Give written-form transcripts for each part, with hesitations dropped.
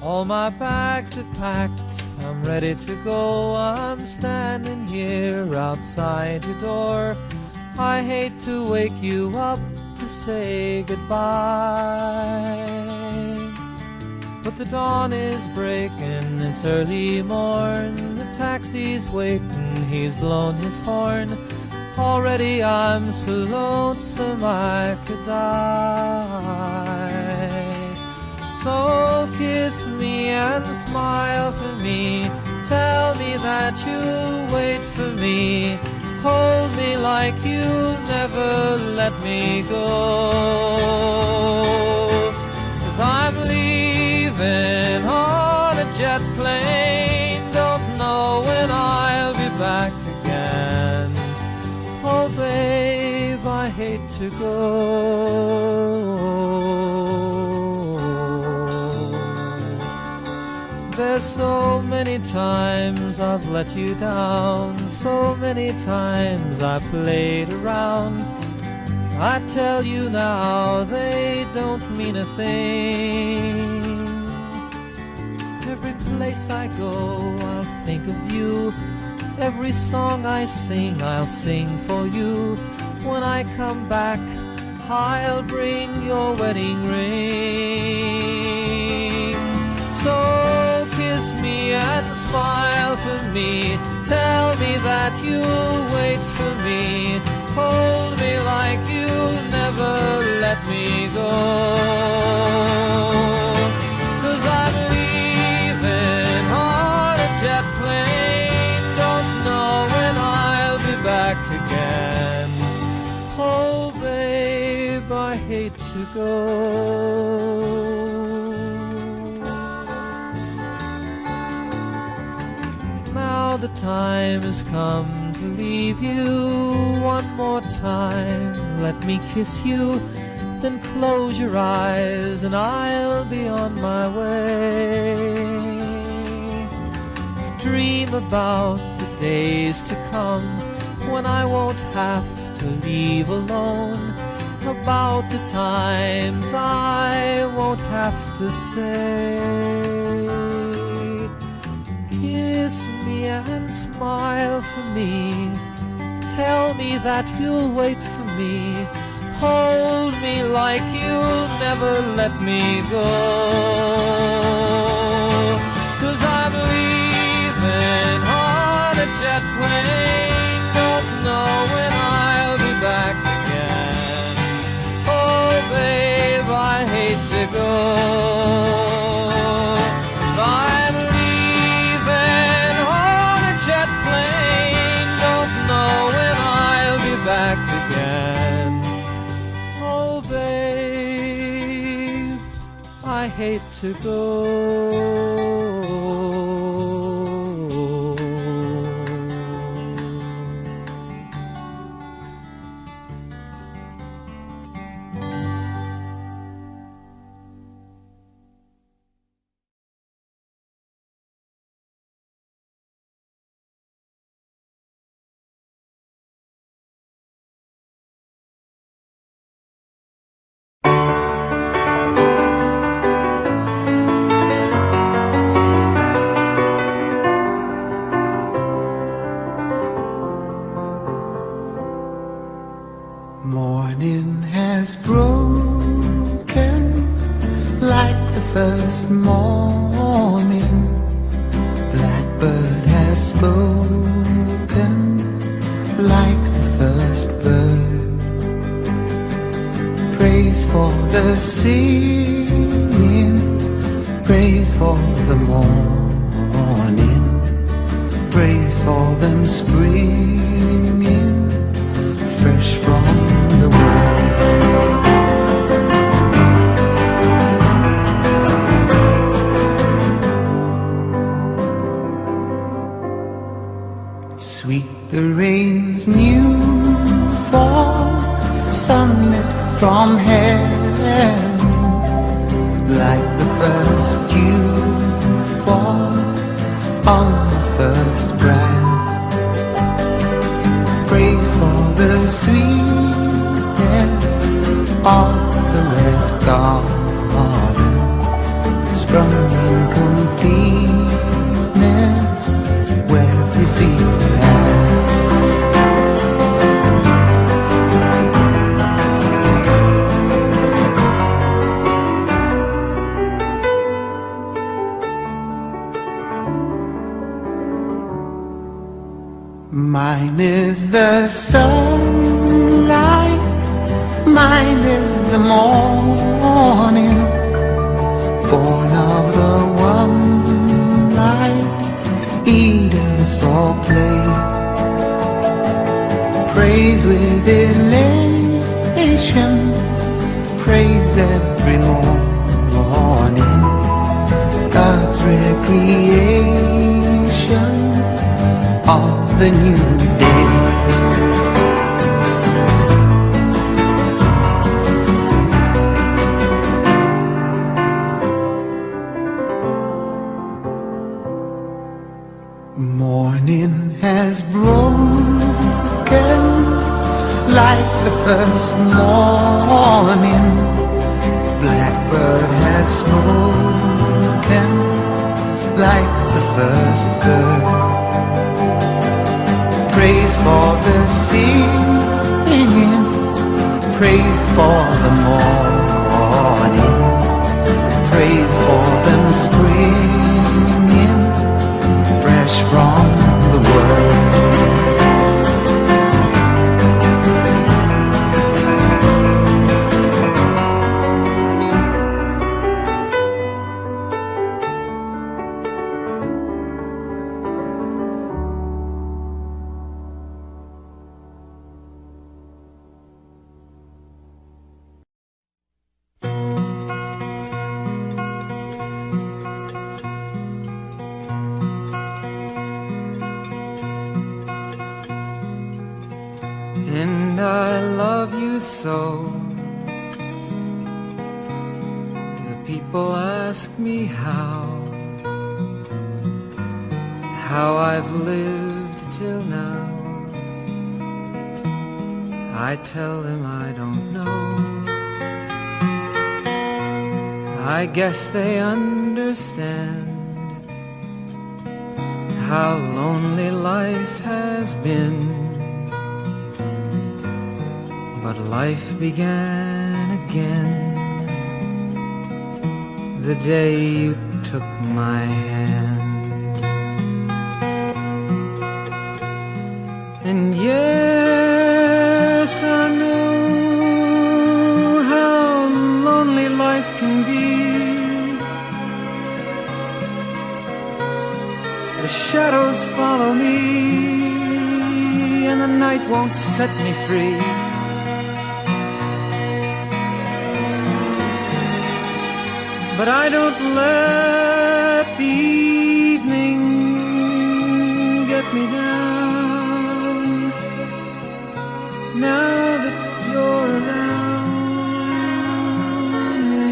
All my bags are packed, I'm ready to go. I'm standing here outside your door. I hate to wake you up to say goodbye, but the dawn is breaking, it's early morn. The taxi's waiting, he's blown his horn. Already I'm so lonesome I could die. So kiss me and smile for me, tell me that you'll wait for me. Hold me like you'll never let me go. 'Cause I'm leaving on a jet plane, don't know when I'll be back again. Oh babe, I hate to go. There's so many times I've let you down, so many times I played around. I tell you now, they don't mean a thing. Every place I go, I'll think of you. Every song I sing, I'll sing for you. When I come back, I'll bring your wedding ring. So kiss me and smile for me, tell me that you'll wait for me. Hold me like you'll never let me go. 'Cause I'm leaving on a jet plane, don't know when I'll be back again. Oh babe, I hate to go. Now the time has come to leave you. One more time, let me kiss you. Then close your eyes and I'll be on my way. Dream about the days to come when I won't have to leave alone. About the times I won't have to say. Kiss me and smile for me, tell me that you'll wait for me. Hold me like you'll never let me go. 'Cause I'm leaving on a jet plane, don't know when I'll be back again. Oh babe, I hate to go. I'm leaving on a jet plane, don't know when I'll be back again. Oh babe, I hate to go. Morning has broken like the first morning. Blackbird has spoken like the first bird. Praise for the singing, praise for the morning, praise for them springing fresh from the world. Sweet the rain's new fall, sunlit from heaven, like the first dew fall on the first grass. Praise for the sweetness of the red garden, sprung in completeness where his feet pass. Mine is the sunlight, mine is the morning, born of the one light Eden saw play. Praise with elation, praise every morning, God's recreation of the new day. Morning has broken like the first morning. Blackbird has spoken like the first bird. Praise for the singing, praise for the morning, praise for them springing fresh from the world. And I love you so. The people ask me how I've lived till now. I tell them I don't know. I guess they understand how lonely life has been. But life began again the day you took my hand. And yes, I know how lonely life can be. The shadows follow me, and the night won't set me free. But I don't let the evening get me down. Now that you're around me.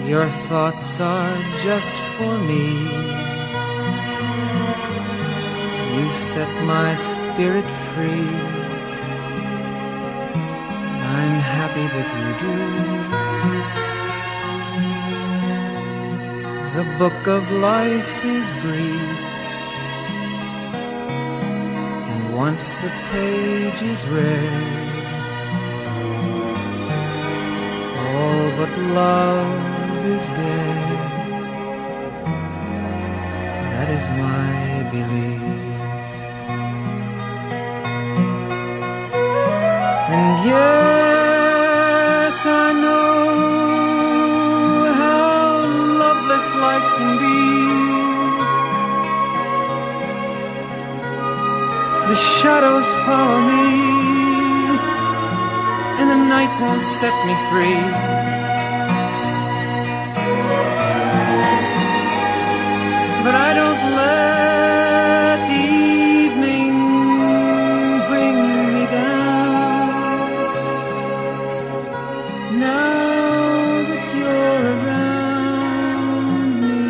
Your thoughts are just for me. You set my spirit free. I'm happy that you do. The book of life is brief, and once a page is read, all but love is dead. That is my belief. And yes, I know how loveless life can be. The shadows follow me, and the night won't set me free. But I don't let the evening bring me down. Now that you're around me,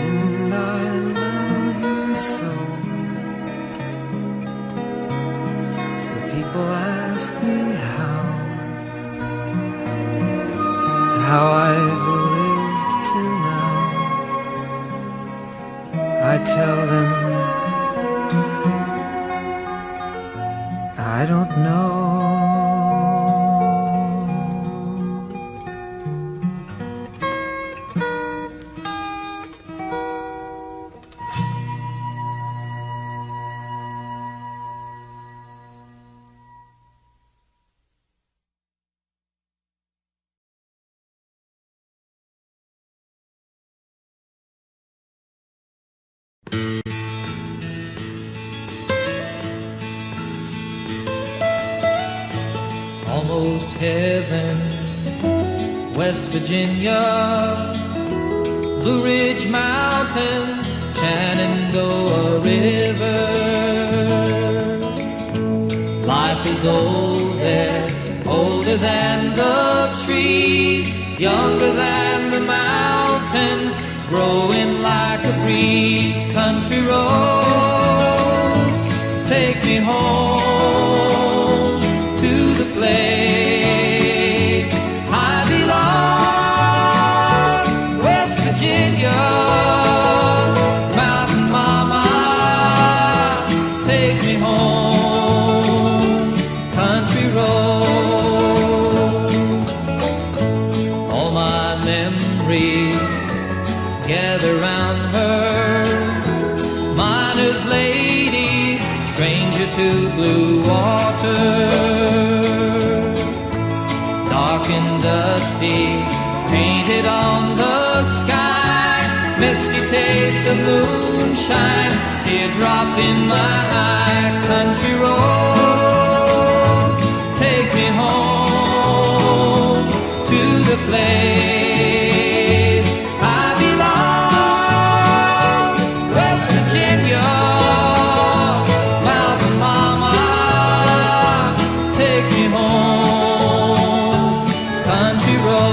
and I love you so. The people ask me how I've lived till now. I tell them I don't know. Almost heaven, West Virginia, Blue Ridge Mountains, Shenandoah River. Life is old there, older than the trees, younger than the mountains, growing like a breeze. Country roads, take me home to the place I belong, West Virginia, Mountain Mama, take me home, country roads. All my memories gather round her, miner's lady, stranger to blue water. Dark and dusty, painted on the sky, misty taste of moonshine, teardrop in my eye. Country roads, take me home to the place I belong, West Virginia, Mountain Mama, take me home, country roads.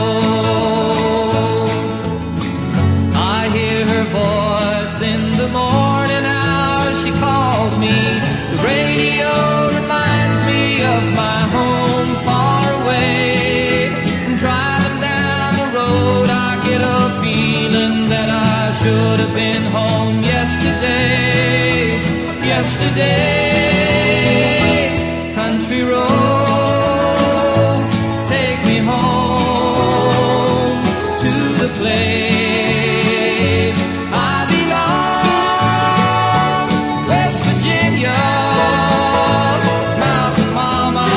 I hear her voice in the morning hours, she calls me. The radio reminds me of my home far away. Driving down the road, I get a feeling that I should have been home yesterday, yesterday. Country roads, take me home to the place I belong, West Virginia, Mountain Mama,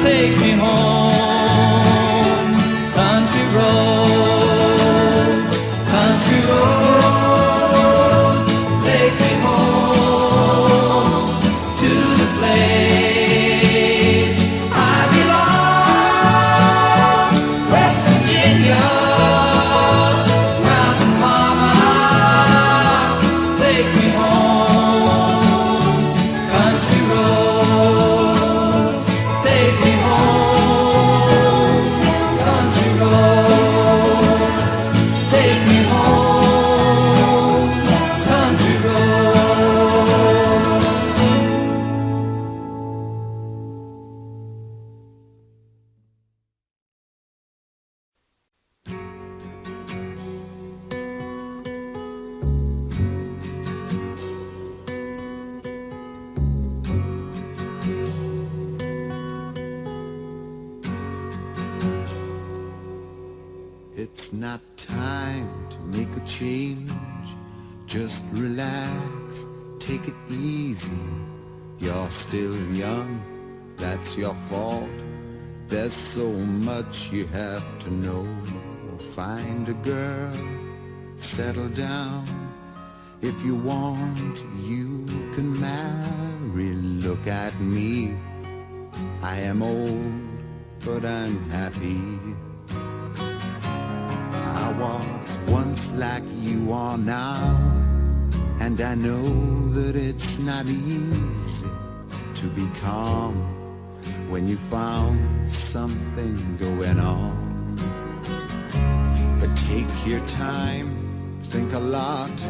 take me home, country roads, country roads, take me home to the place I belong, West Virginia, Mountain Mama, take me home, country roads, take me home, country roads, take me home, country roads. It's not time to make a change. Just relax, take it easy. You're still young, that's your fault. There's so much you have to know. find a girl, settle down. If you want, you can marry. Look at me, I am old, but I'm happy. I was once like you are now, and I know that it's not easy to be calm when you found something going on. But take your time, think a lot.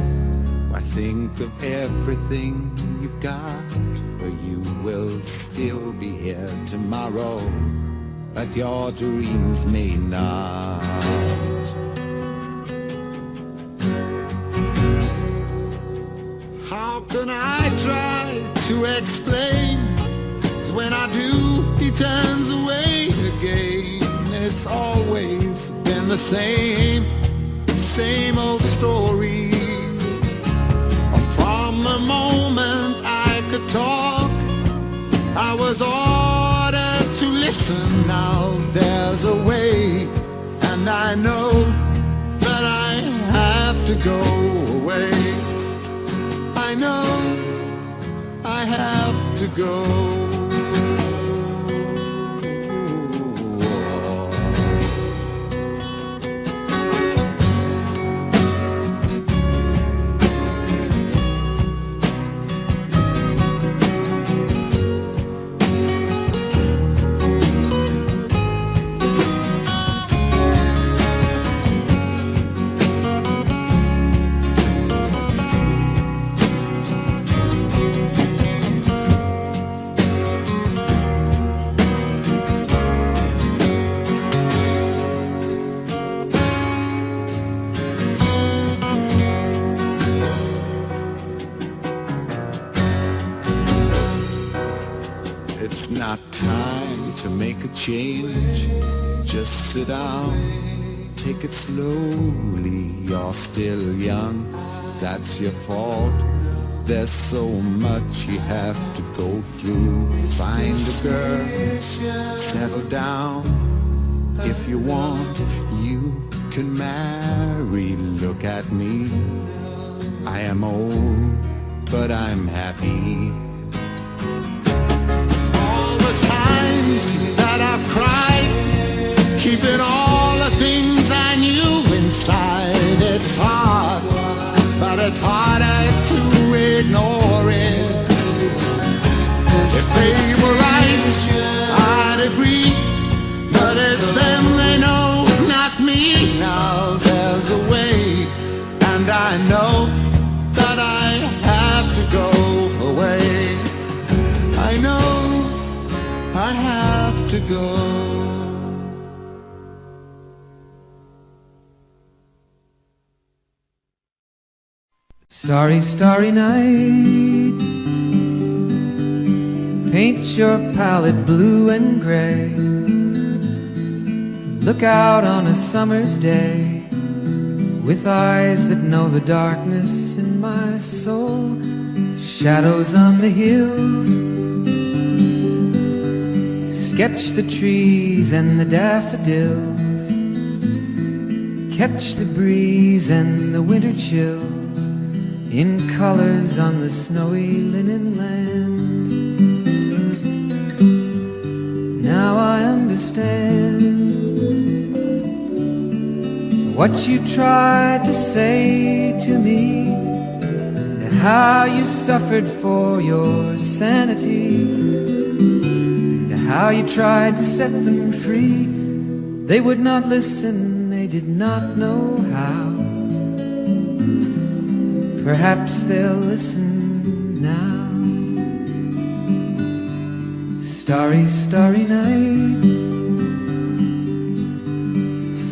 Why, think of everything you've got, for you will still be here tomorrow, but your dreams may not. How can I try to explain? When I do, he turns away again. It's always been the same old story. From the moment I could talk, I was ordered to listen. Now there's a way, and I know that I have to go away. I know I have to go. It's not time to make a change. Just sit down, take it slowly. You're still young, that's your fault. There's so much you have to go through. Find a girl, settle down. If you want, you can marry. Look at me, I am old, but I'm happy. Times that I've cried, keeping all the things I knew inside. It's hard, but it's harder to ignore it. If they were right, I'd agree, but it's them they know, not me. Now there's a way, and I know that I have to go away. I know I have to go. Starry, starry night, paint your palette blue and gray. Look out on a summer's day with eyes that know the darkness in my soul. Shadows on the hills, sketch the trees and the daffodils, catch the breeze and the winter chills in colors on the snowy linen land. Now I understand what you tried to say to me, and how you suffered for your sanity, how you tried to set them free. They would not listen, they did not know how. Perhaps they'll listen now. Starry, starry night,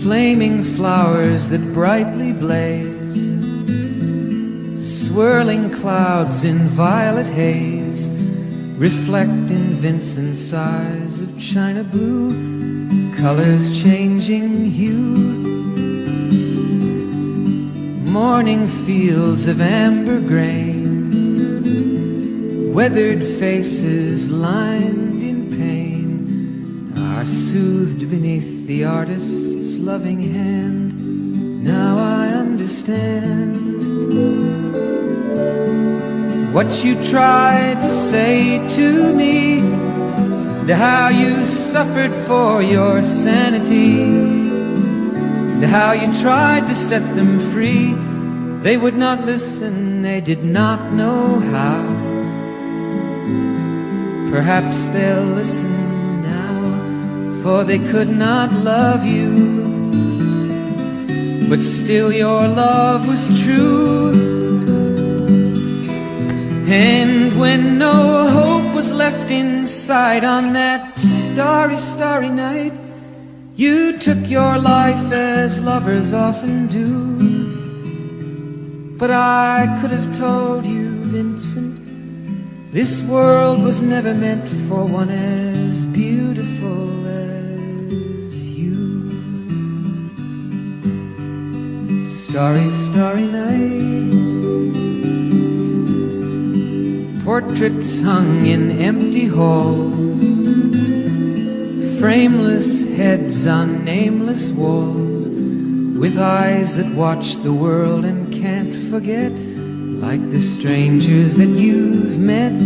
flaming flowers that brightly blaze, swirling clouds in violet haze, reflect in Vincent's eyes of china blue, colors changing hue. Morning fields of amber grain, weathered faces lined in pain, are soothed beneath the artist's His loving hand. Now I understand what you tried to say to me, and how you suffered for your sanity, and how you tried to set them free. They would not listen, they did not know how. Perhaps they'll listen now, for they could not love you, but still your love was true. And when no hope was left inside on that starry, starry night, you took your life as lovers often do. But I could have told you, Vincent, this world was never meant for one as beautiful as you. Starry, starry night, portraits hung in empty halls, frameless heads on nameless walls, with eyes that watch the world and can't forget, like the strangers that you've met,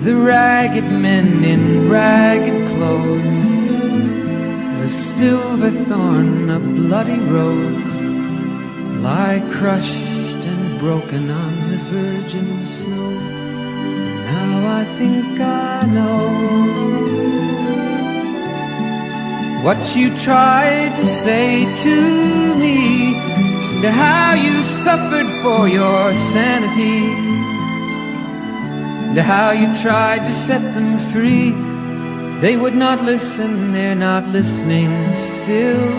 the ragged men in ragged clothes, the silver thorn, a bloody rose, lie crushed and broken on the virgin snow. Now I think I know what you tried to say to me, and how you suffered for your sanity, and how you tried to set them free. They would not listen, they're not listening still.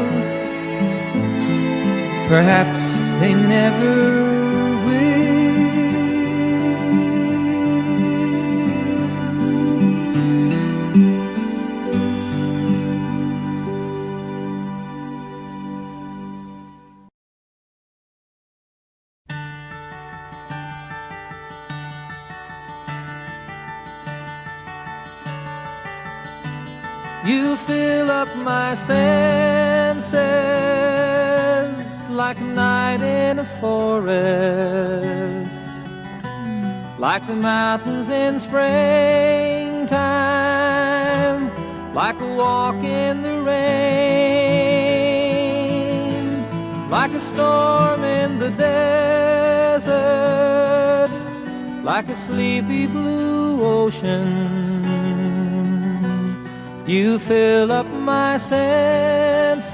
Perhaps they never will. You fill up my senses like a night in a forest, like the mountains in springtime, like a walk in the rain, like a storm in the desert, like a sleepy blue ocean. You fill up my senses,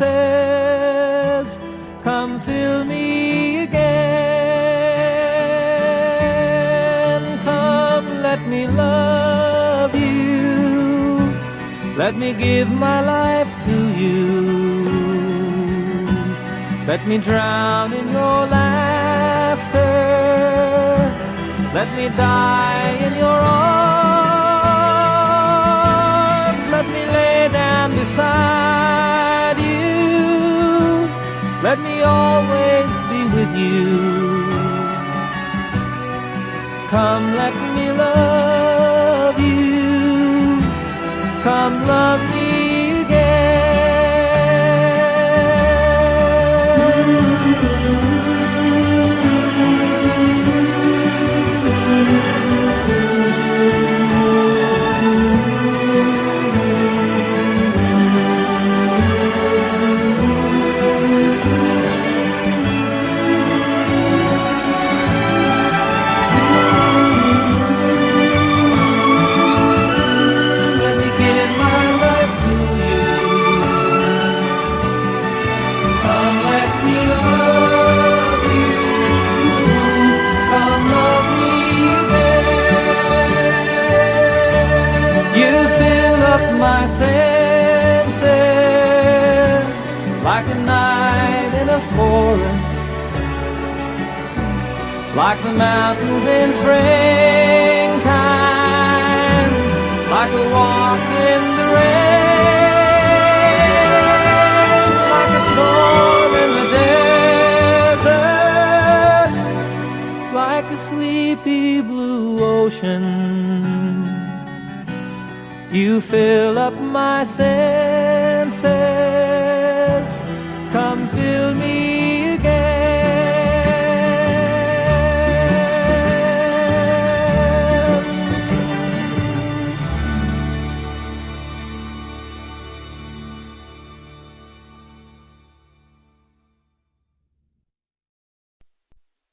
come fill me again. Come, let me love you, let me give my life to you. Let me drown in your laughter, let me die in your arms. Let me lay down beside you, let me always be with you. Come, let me love you, come love me again. My senses like a night in a forest, like the mountains in springtime, like a walk in the rain, like a storm in the desert, like a sleepy blue ocean. You fill up my senses. and fill me again.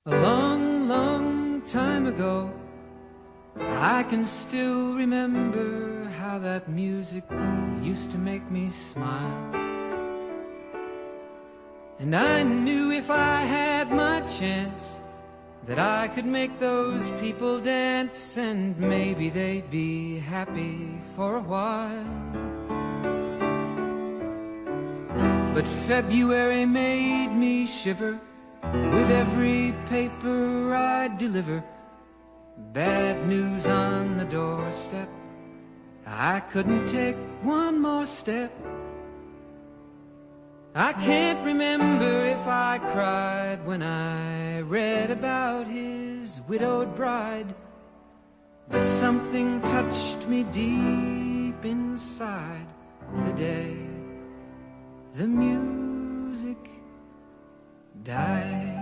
A long, long time ago, I can still remember how that music used to make me smile. And I knew if I had my chance that I could make those people dance, and maybe they'd be happy for a while. But February made me shiver with every paper I deliver. Bad news on the doorstep, I couldn't take one more step. I can't remember if I cried when I read about his widowed bride, but something touched me deep inside the day the music died.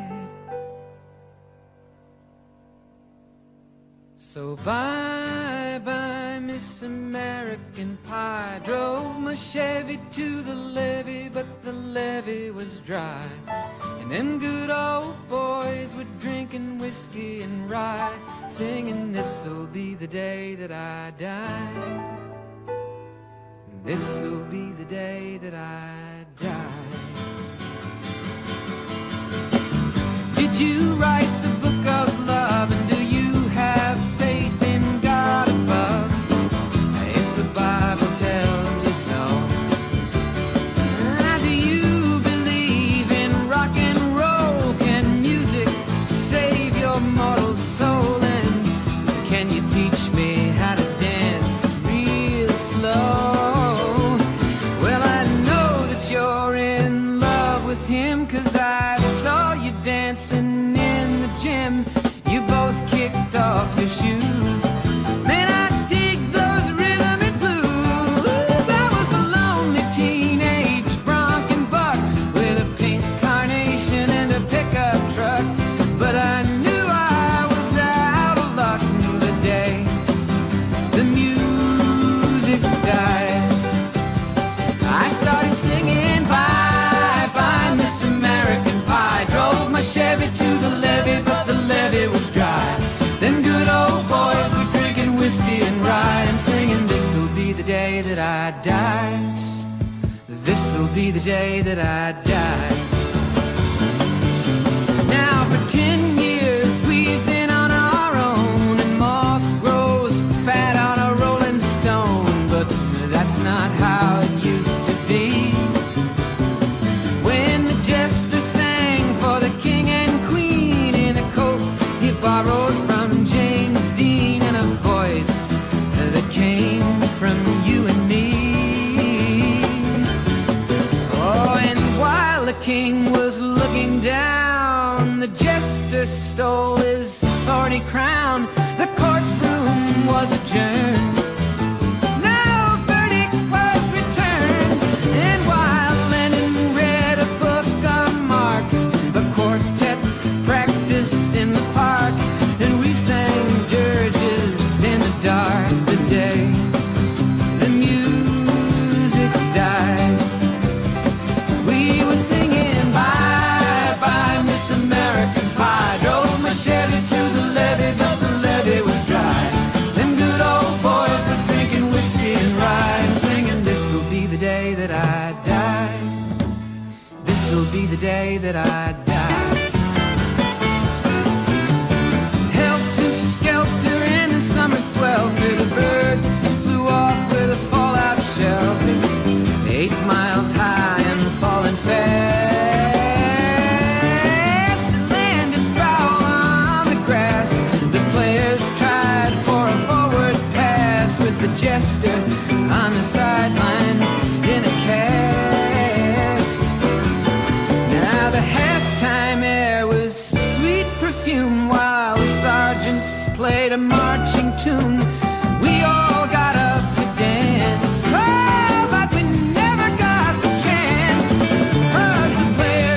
So bye-bye, Miss American Pie. Drove my Chevy to the levee, but the levee was dry. And them good old boys were drinking whiskey and rye, singing, this'll be the day that I die. This'll be the day that I die. Did you write the book of love, and do you have faith in God above? If the Bible tells you so. Do you believe in rock and roll? Can music save your mortal soul? And can you teach me how to dance real slow? Well, I know that you're in love with him, 'cause I saw you dancing in the gym. You both kicked off your shoes. Man, I dig those rhythm and blues. I was a lonely teenage bronc and buck with a pink carnation and a pickup truck, but I knew I was out of luck the day the music died. I started singing bye-bye, Miss American Pie. Drove my Chevy to the levee, but the levee was dry. Them good old boys were drinking whiskey and rye, and singing, this'll be the day that I die. This'll be the day that I die. Now for 10 years we've been on our own, and moss grows fat on a rolling stone, but that's not how it used to be. When the jester sang for the king and queen in a coat he borrowed from James Dean, and a voice that came from you and me. Oh, and while the king was looking down, the jester stole his thorny crown. The courtroom was adjourned. No verdict was returned. And while Lennon read a book of Marx, the quartet practiced in the park, and we sang dirges in the dark the day the music died. We were singing bye-bye, Miss American Pie. Drove my Chevy to the levee, but the levee was dry. Them good old boys were drinking whiskey and rye, and singing, this'll be the day that I die. This'll be the day that I die. Helter-skelter in the summer swelter, the birds flew off with a fallout shelter. 8 miles high and falling fast. It landed foul on the grass. The players tried for a forward pass, with the jester on the sidelines in a cast. Now the halftime air was sweet perfume, while the sergeants played a marching tune. We all got up to dance, oh, but we never got the chance, 'cause the players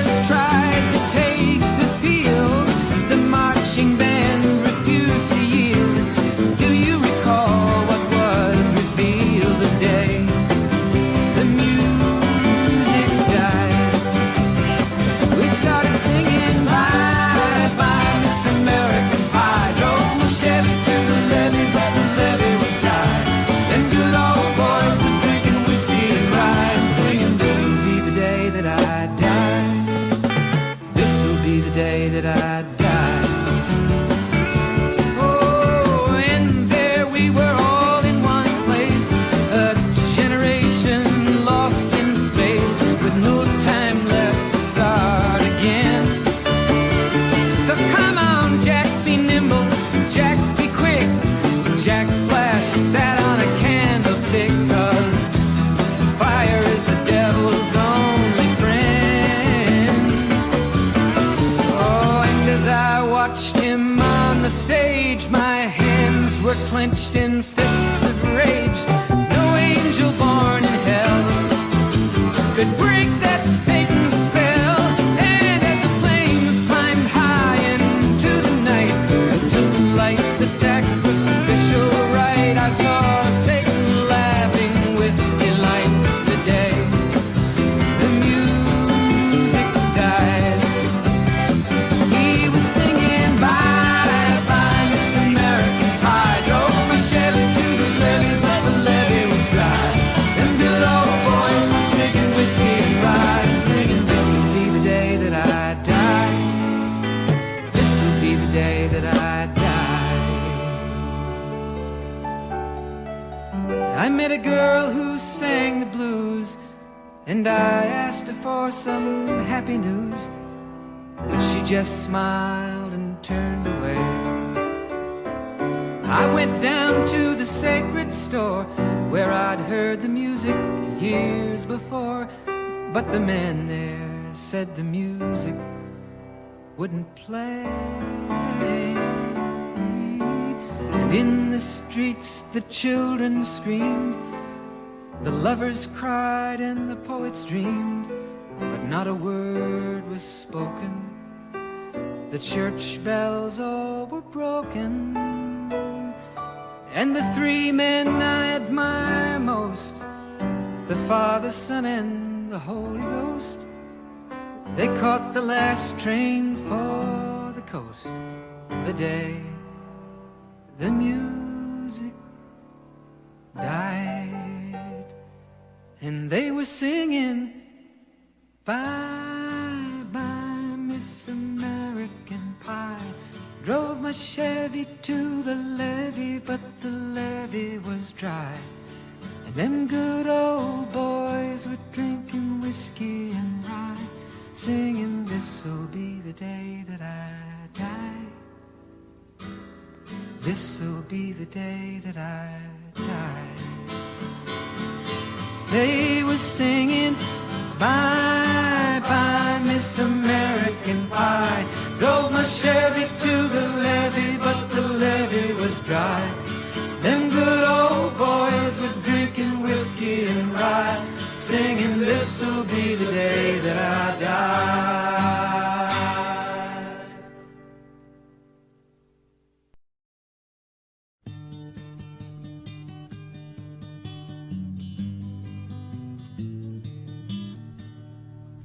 Jack Flash sat on a candlestick, 'cause fire is the devil's only friend. Oh, and as I watched him on the stage, my hands were clenched in fists of rage. No angel born in hell could break that Satan's spell. And as the flames climbed high into the night to light the sacrificial rite, I saw Satan laughing with delight. The day the music died, he was singing bye bye Miss American Pie. Drove my Chevy to the levee, but the levee was dry. Them good old boys drinking whiskey and rye, singing, this'll be the day that I die. This'll be the day that I die. I met a girl who sang the blues, and I asked her for some happy news, but she just smiled and turned away. I went down to the sacred store where I'd heard the music years before, but the man there said the music wouldn't play. And in the streets the children screamed, the lovers cried and the poets dreamed, but not a word was spoken. The church bells all were broken, and the three men I admire most, the Father, Son, and the Holy Ghost, they caught the last train for the coast. The day the music died, and they were singing bye bye Miss American Pie. Drove my Chevy to the levee, but the levee was dry. And them good old boys were drinking whiskey and rye, singing, this'll be the day that I die. This'll be the day that I die. They were singing bye bye Miss American Pie. Drove my Chevy to the levee, but the levee was dry. Them good old boys were drinking whiskey and rye, singing, this'll be the day that I die.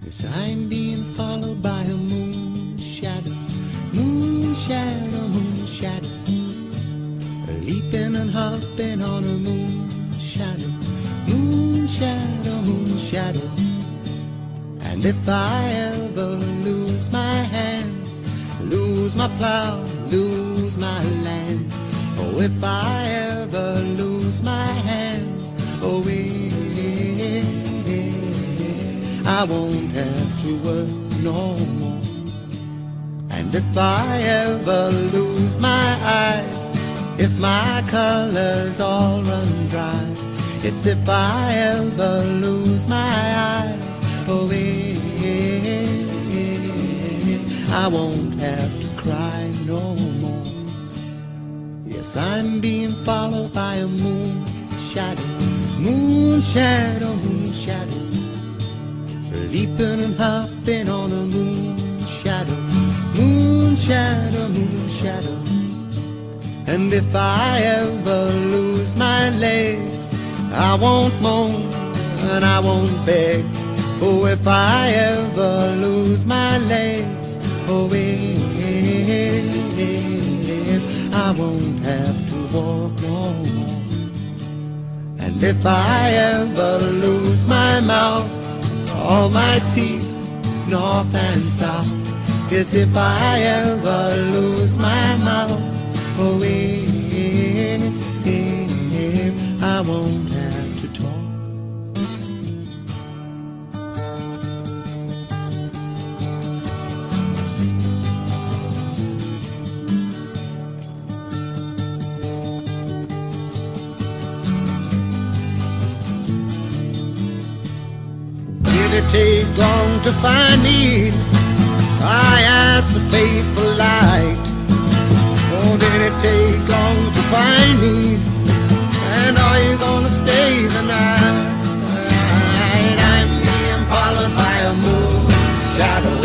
Yes, I'm being followed by a moon shadow, moon shadow, moon shadow, leaping and hopping on a moon shadow, moon shadow, moon shadow. And if I ever lose my hands, lose my plow, lose my land, oh, if I ever lose my hands, oh, I won't have to work no more. And if I ever lose my eyes, if my colors all run dry, yes, if I ever lose my eyes, oh, I won't have to cry no more. Yes, I'm being followed by a moon shadow, moon shadow, moon shadow, leaping and hopping on a moon shadow, moon shadow, moon shadow. And if I ever lose my legs, I won't moan and I won't beg. Oh, if I ever lose my legs, oh, I won't have to walk no more. And if I ever lose my mouth, all my teeth, north and south, yes, if I ever lose my mouth, oh, I won't have to talk. did it take long to find me? I asked the faithful light. Oh, did it take long to find me? And are you gonna stay the night? I'm being followed by a moon shadow,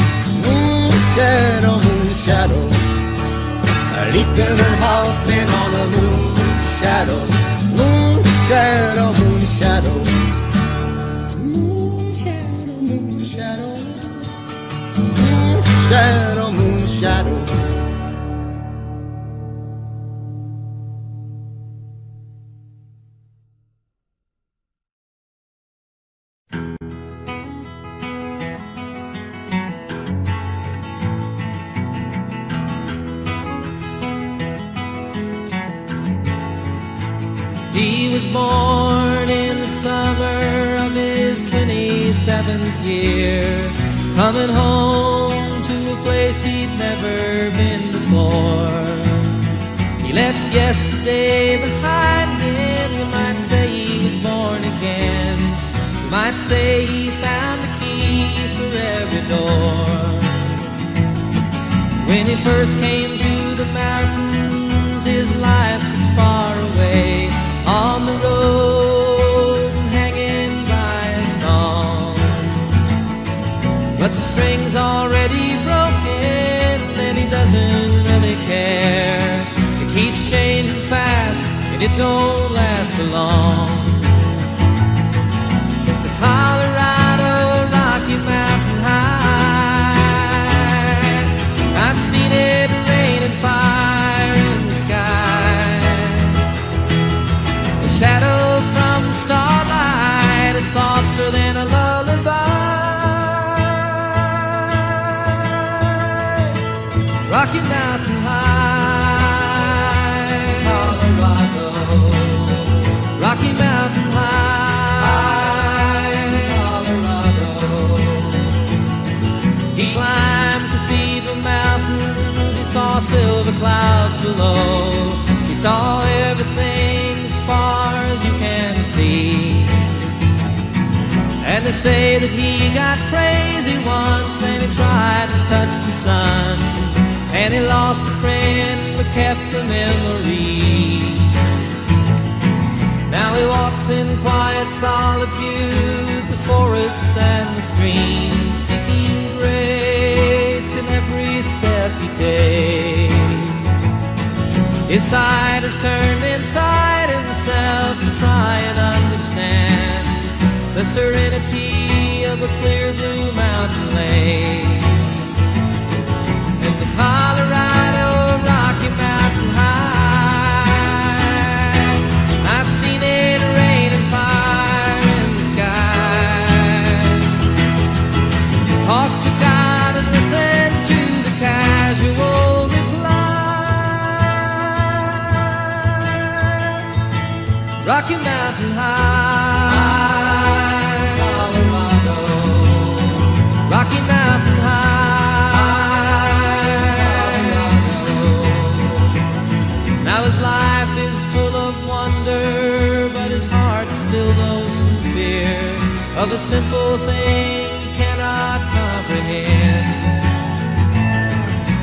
moon shadow, moon shadow, leaping and hopping on a moon shadow, moon shadow, moon shadow, moon shadow, moon shadow, moon shadow, moon shadow. He was born in the summer of his 27th year, coming home to a place he'd never been before. He left yesterday behind him. You might say he was born again. You might say he found a key for every door. When he first came to the mountains, his life was far away, on the road, hanging by a song. But the string's already broken, and he doesn't really care. It keeps changing fast, and it don't last for long. It's the Colorado Rocky Mountain High. I've seen it rain and fire in the sky. The shadow from the starlight is softer than a lullaby. Rocky Mountain High, Colorado. Rocky Mountain High, Colorado. He climbed Cathedral Mountains. He saw silver clouds below. He saw everything as far as you can see. And they say that he got crazy once, and he tried to touch the sun, and he lost a friend but kept the memory. Now he walks in quiet solitude, the forests and the streams, seeking grace in every step he takes. His side is turned inside himself to try and understand the serenity of a clear blue mountain lake. In the Colorado Rocky Mountain High, I've seen it rain and fire in the sky. Talk to God and listen to the casual reply. Rocky Mountain High, Colorado. Rocky Mountain High, Colorado. Now his life is full of wonder, but his heart still knows some fear of a simple thing he cannot comprehend.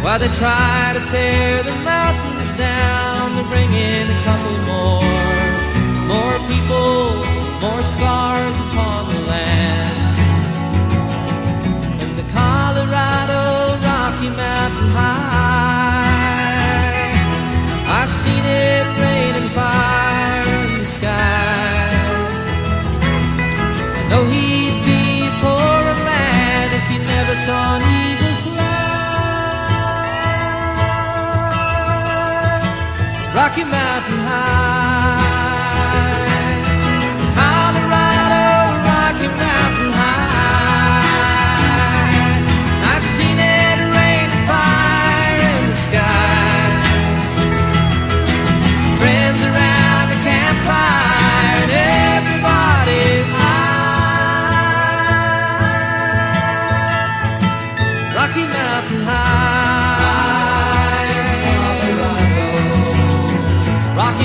While they try to tear the mountains down, to bring in a couple more people, more scars upon the land. In the Colorado Rocky Mountain High, I've seen it rain and fire in the sky. I know he'd be a poorer man if he never saw an eagle fly. Rocky Mountain High, Colorado Rocky Mountain High, I've seen it rain and fire in the sky. Friends around the campfire and everybody's high. Rocky Mountain High, Colorado. Rocky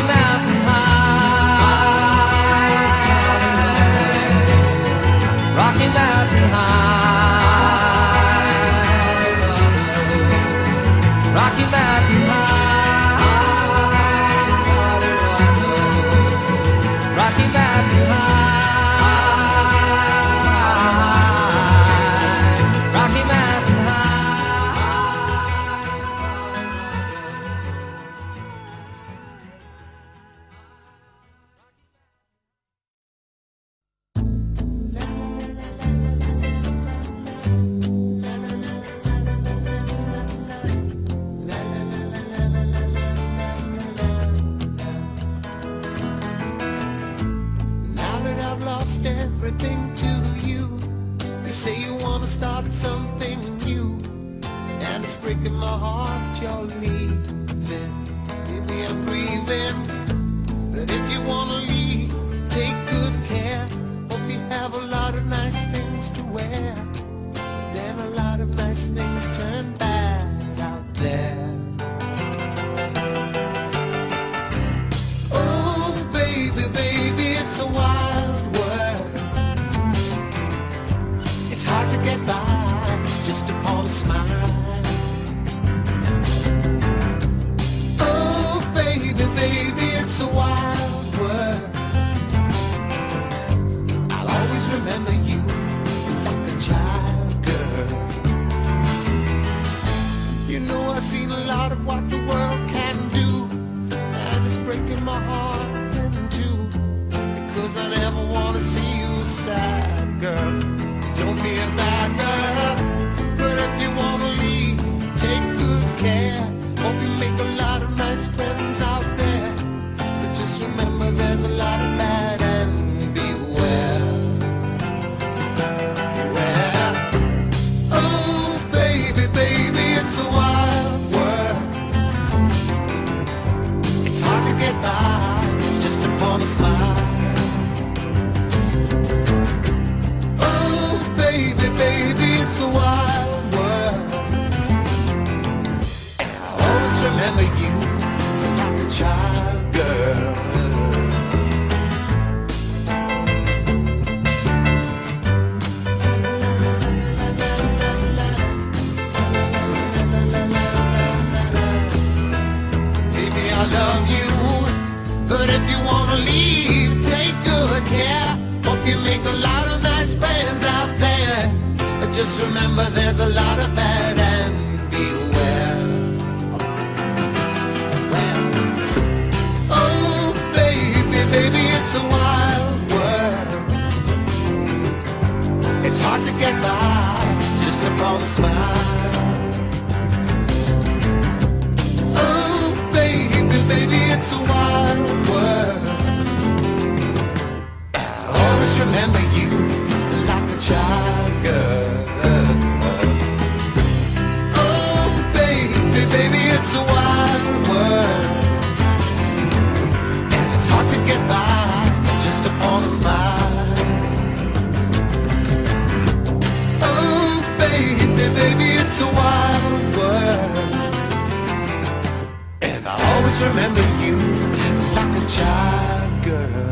lost everything to you. You say you wanna start something new, and it's breaking my heart you're leaving. Maybe I'm grieving, but if you wanna leave, take good care. Hope you have a lot of nice things to wear. Then a lot of nice things turn bad out there. Oh baby, baby, it's a wild world. It's hard to get by just upon a smile. Oh baby, baby, it's a wild world. I'll always remember you like a child girl. You know I've seen a lot of what the world can do, and it's breaking my heart in two, because I never want to see you sad, girl. Don't be a bad girl, but if you want to leave, take good care. Hope you make a lot of nice friends out there, but just remember there's a lot of bad and beware. Beware. Oh baby, baby, it's a wild world. It's hard to get by just upon a smile. Oh baby, baby, it's a wild world. And I'll always remember you like a child girl. Baby, I love you, but if you wanna leave, take good care. Hope you make a lot of nice friends out there, but just remember there's a lot of bad and beware. Oh baby, baby, it's a wild world. It's hard to get by just upon a smile. Oh baby, baby, it's a wild world. I'll always remember you like a child girl. Oh baby, baby, it's a wild world, and it's hard to get by just upon a smile. Oh baby, baby, it's a wild world, and I'll always remember you like a child girl.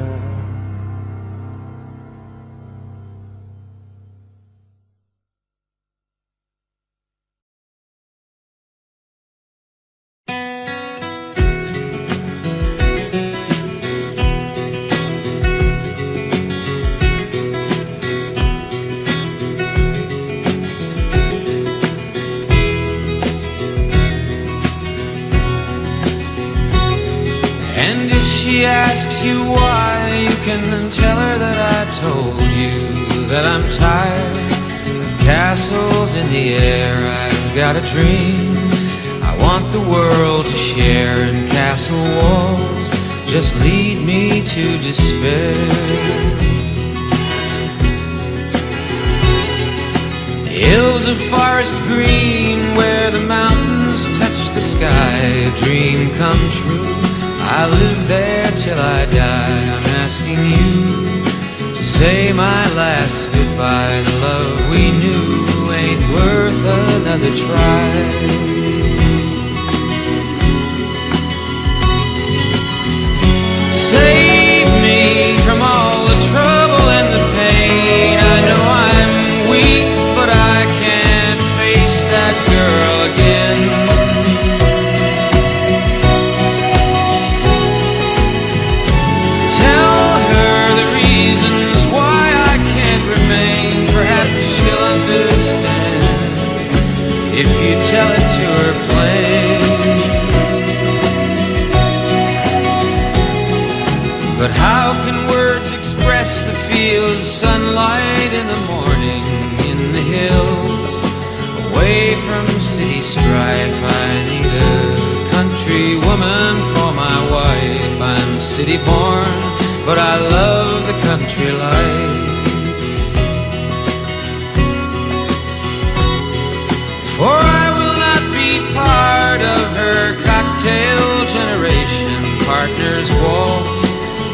And if she asks you why, you can tell her that I told you that I'm tired of castles in the air. I've got a dream I want the world to share, and castle walls just lead me to despair. Hills of forest green where the mountains touch the sky, a dream come true. I'll live there till I die. I'm asking you to say my last goodbye. The love we knew ain't worth another try. Save me from all the trouble and the pain. I know I'm weak, but I can't face that girl again. Tell her the reasons why I can't remain. Perhaps she'll understand if you tell it to her plain. But how can words express the feel of sunlight in the morning in the hills, away from city strife? I need a country woman for my wife. I'm city born but I love the country life. For I will not be part of her cocktail generation. Partners waltz,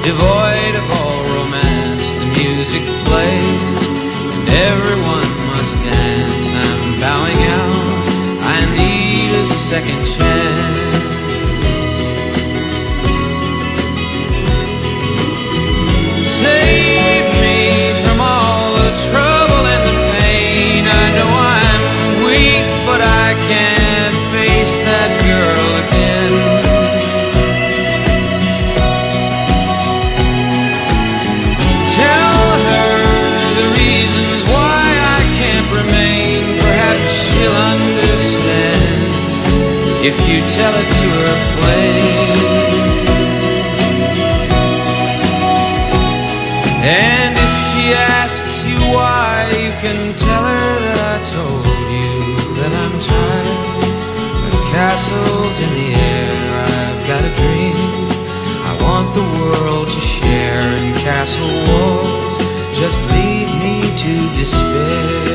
devoid of all romance. The music plays, and everyone must dance. I'm bowing out, I need a second chance. Save me from all the trouble and the pain. I know I'm weak, but I can't face that girl again. Tell her the reasons why I can't remain. Perhaps she'll understand if you tell it to her plain. And if she asks you why, you can tell her that I told you that I'm tired of castles in the air. I've got a dream I want the world to share, and castle walls just lead me to despair.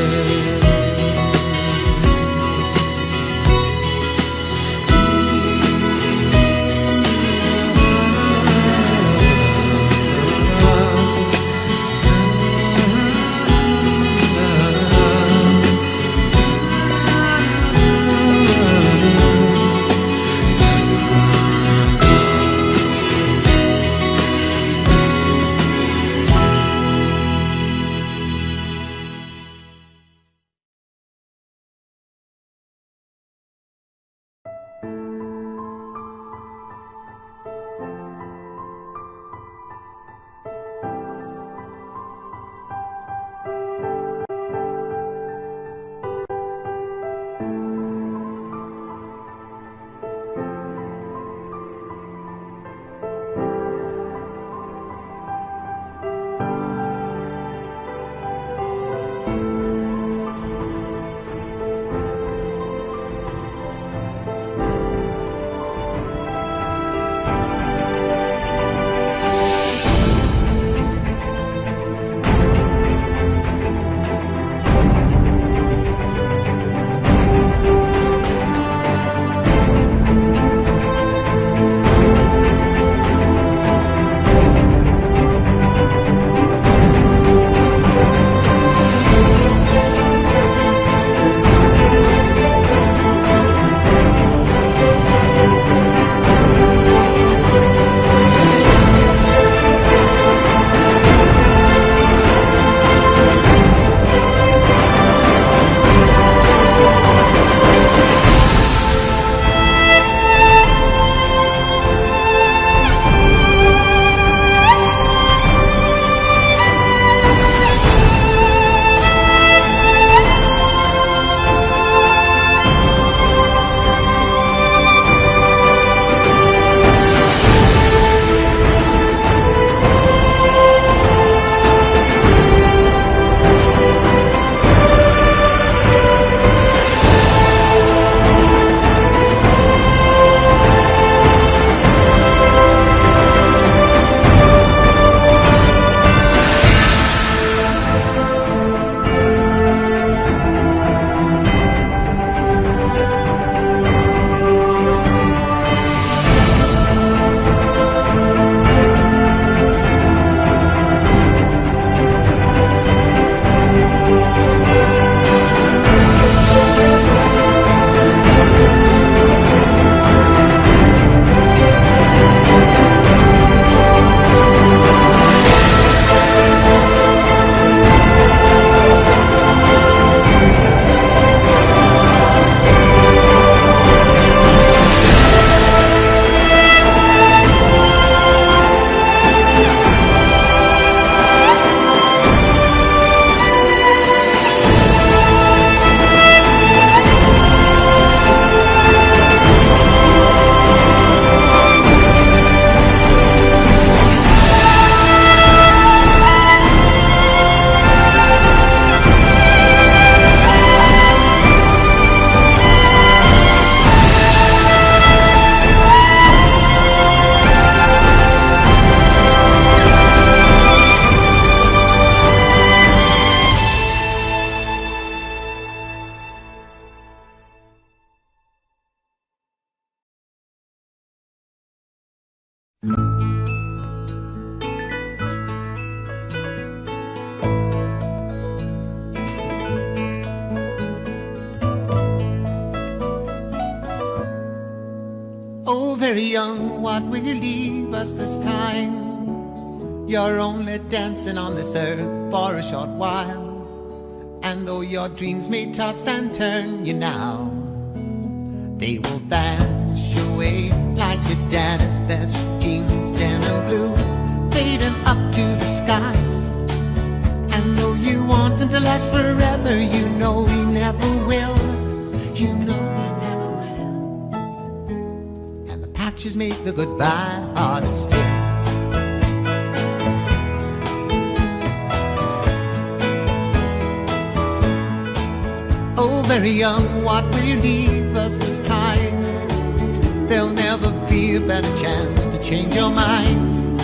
young, what will you leave us this time? You're only dancing on this earth for a short while. And though your dreams may toss and turn you now, they will vanish away like your daddy's best jeans, denim blue, fading up to the sky. And though you want him to last forever, you know he never will. You know he never will. And the patches make the goodbye harder still. Oh, very young, what will you leave us this time? There'll never be a better chance to change your mind.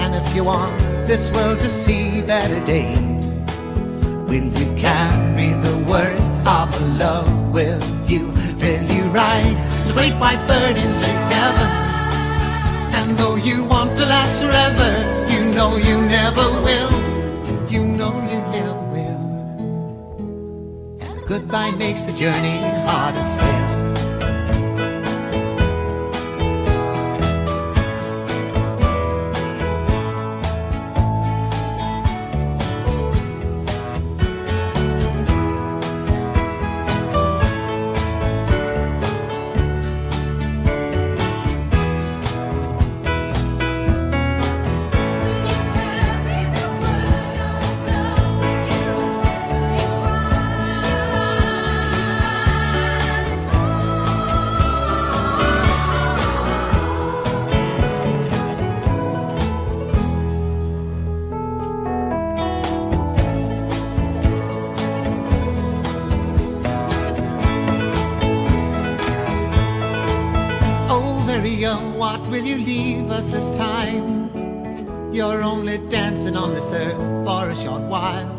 And if you want this world to see better days, will you carry the words of love with you? Will you ride the great white bird into heaven? And though you want to last forever, you know you never will. You know you never will. Goodbye makes the journey harder still. Young, what will you leave us this time? You're only dancing on this earth for a short while.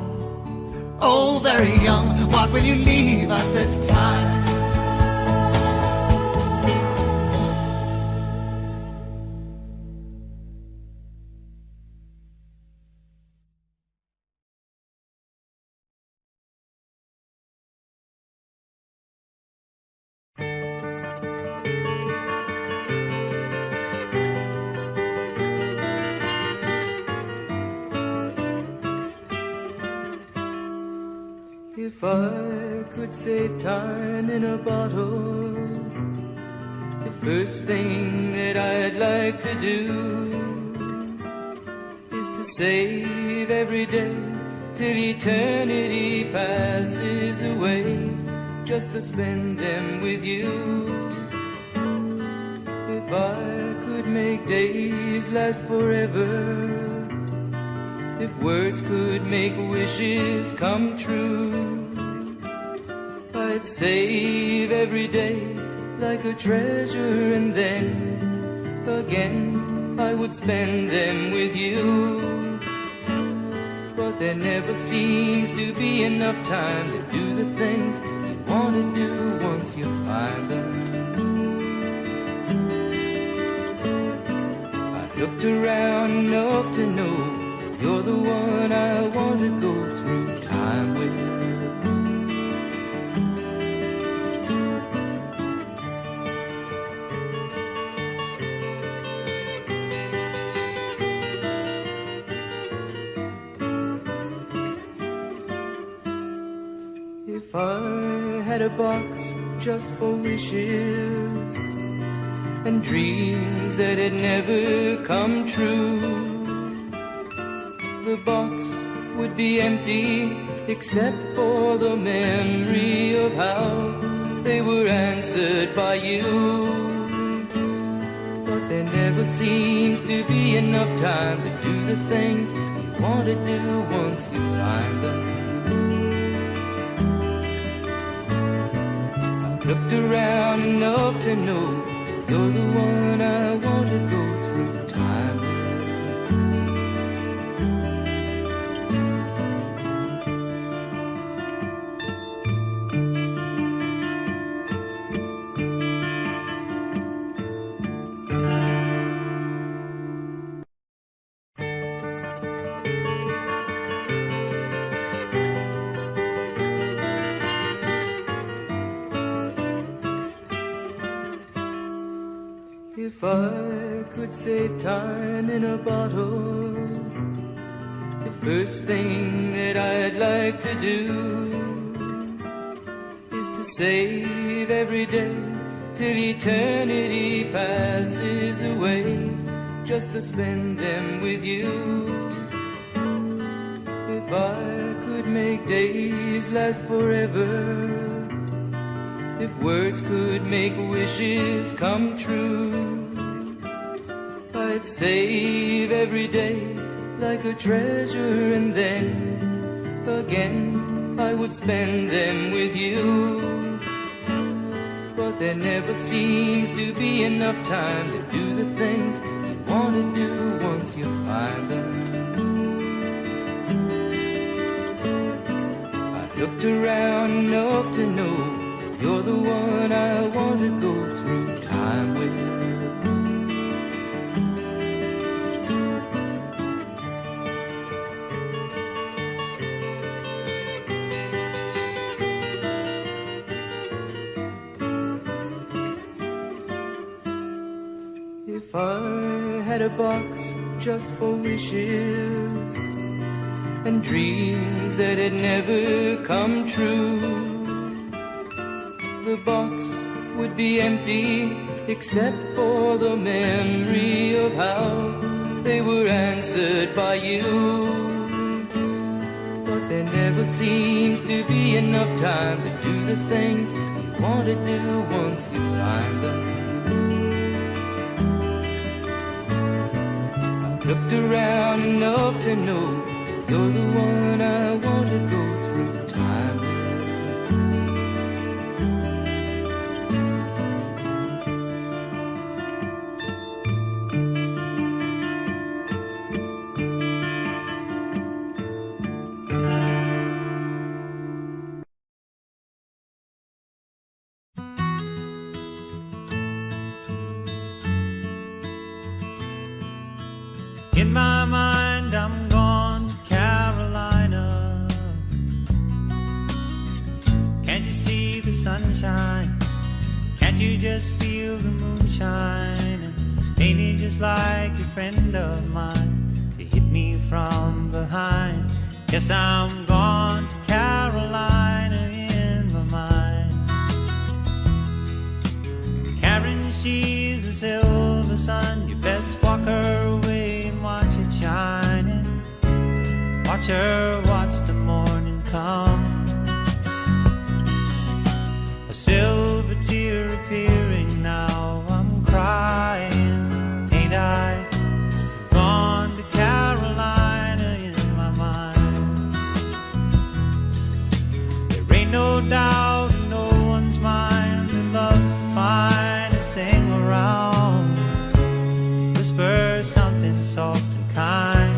Oh, very young, what will you leave us this time? If I could save time in a bottle, the first thing that I'd like to do is to save every day till eternity passes away, just to spend them with you. If I could make days last forever, if words could make wishes come true, I'd save every day like a treasure, and then again I would spend them with you. But there never seems to be enough time to do the things you want to do once you find them. I've looked around enough to know you're the one I want to go through time with. If I had a box just for wishes and dreams that had never come true, the box would be empty except for the memory of how they were answered by you. But there never seems to be enough time to do the things you want to do once you find them. I've looked around enough to know you're the one I want to go through time with. If If I could save time in a bottle, the first thing that I'd like to do is to save every day till eternity passes away, just to spend them with you. If I could make days last forever, if words could make wishes come true, I'd save every day like a treasure, and then again I would spend them with you. But there never seems to be enough time to do the things you want to do once you find them. I've looked around enough to know you're the one I want to go through time with. If I had a box just for wishes and dreams that had never come true, the box would be empty except for the memory of how they were answered by you. But there never seems to be enough time to do the things you want to do once you find them. I've looked around enough to know you're the one I want to go through time with. In my mind, I'm gone to Carolina. Can't you see the sunshine? Can't you just feel the moonshine? And ain't it just like a friend of mine to hit me from behind? Yes, I'm gone to Carolina in my mind. Karen, she's a silver sun. You best walk her away and watch it shining. Watch her watch the morning come. A silver tear appearing now. I'm crying, ain't I? Gone to Carolina in my mind. There ain't no doubt in no one's mind that love's the finest thing around. Whisper something soft and kind.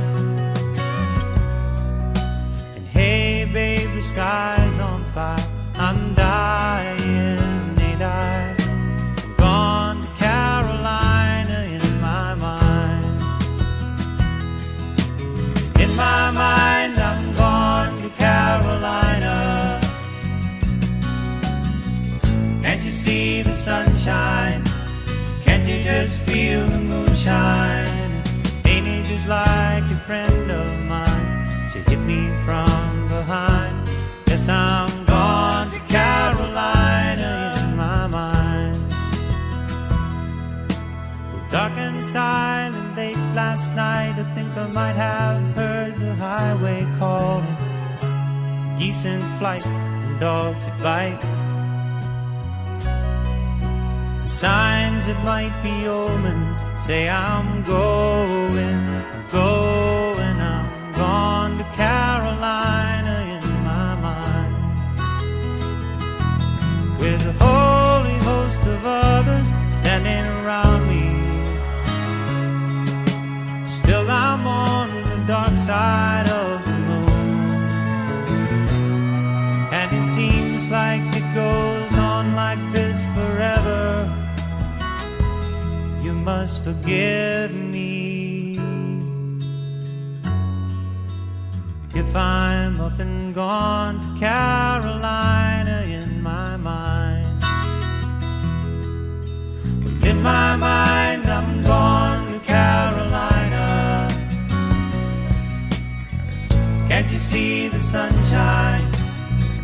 And hey babe, the sky's on fire. I'm dying, ain't I? I'm gone to Carolina in my mind. In my mind, I'm gone to Carolina. Can't you see the sunshine? Can't you just feel the moonshine? Ain't it just like a friend of mine to hit me from behind? Yes, I'm gone to Carolina in my mind. Dark and silent late last night, I think I might have heard the highway calling. Geese in flight and dogs that bite. Signs that might be omens say I'm going, I'm gone to Carolina in my mind. With a holy host of others standing around me, still I'm on the dark side of the moon. And it seems like it goes on like this forever. You must forgive me if I'm up and gone to Carolina in my mind. In my mind you see the sunshine?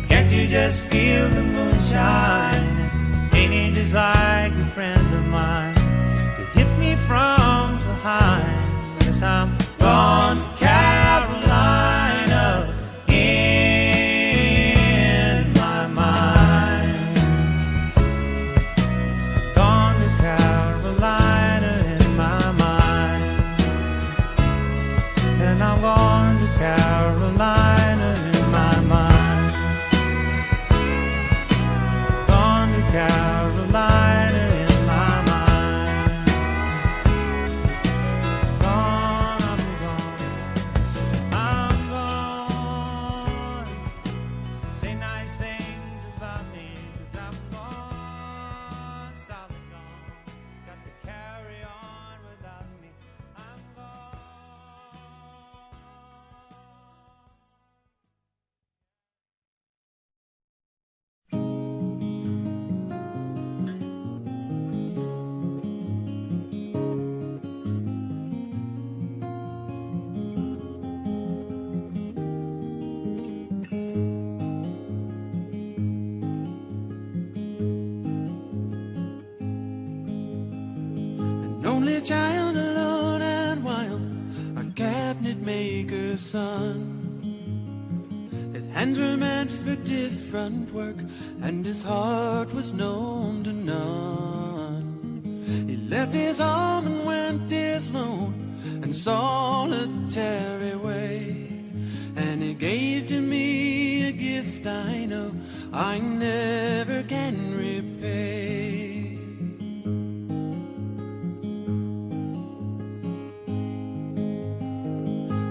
Can't you just feel the moonshine? Ain't it just like a friend of mine to hit me from behind? Yes, I'm gone to Carolina in my mind. Gone to Carolina in my mind. And I'm gone to Carolina in my mind. Gone to Carolina in my mind. Gone, I'm gone. I'm gone. Say nice things about me, 'cause I'm gone. South and gone. Got to carry on without me. I'm gone. An only child, alone and wild, a cabinet maker's son. His hands were meant for different work, and his heart was known to none. He left his home and went his lone and solitary way, and he gave to me a gift I know I never can repay.